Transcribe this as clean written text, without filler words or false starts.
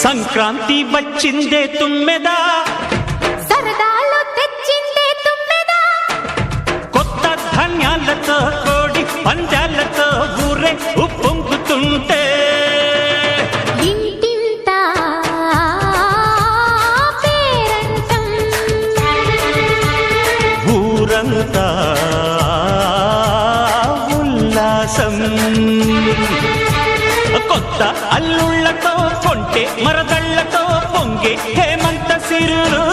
సంక్రాంతి వచ్చిందే తుమ్మెదా, సరదాలు తెచ్చిందే తుమ్మెదా, కొత్త ధాన్యాలతో కోడి పందాలతో ఊరే ఉప్పొంగుతుంటే ఇంటింత పేరంటం, ఊరంతా ఉల్లాసం. కొత్త అల్లుళ్లతో కొంటే మరదళ్లతో పొంగే హేమంత సిరులు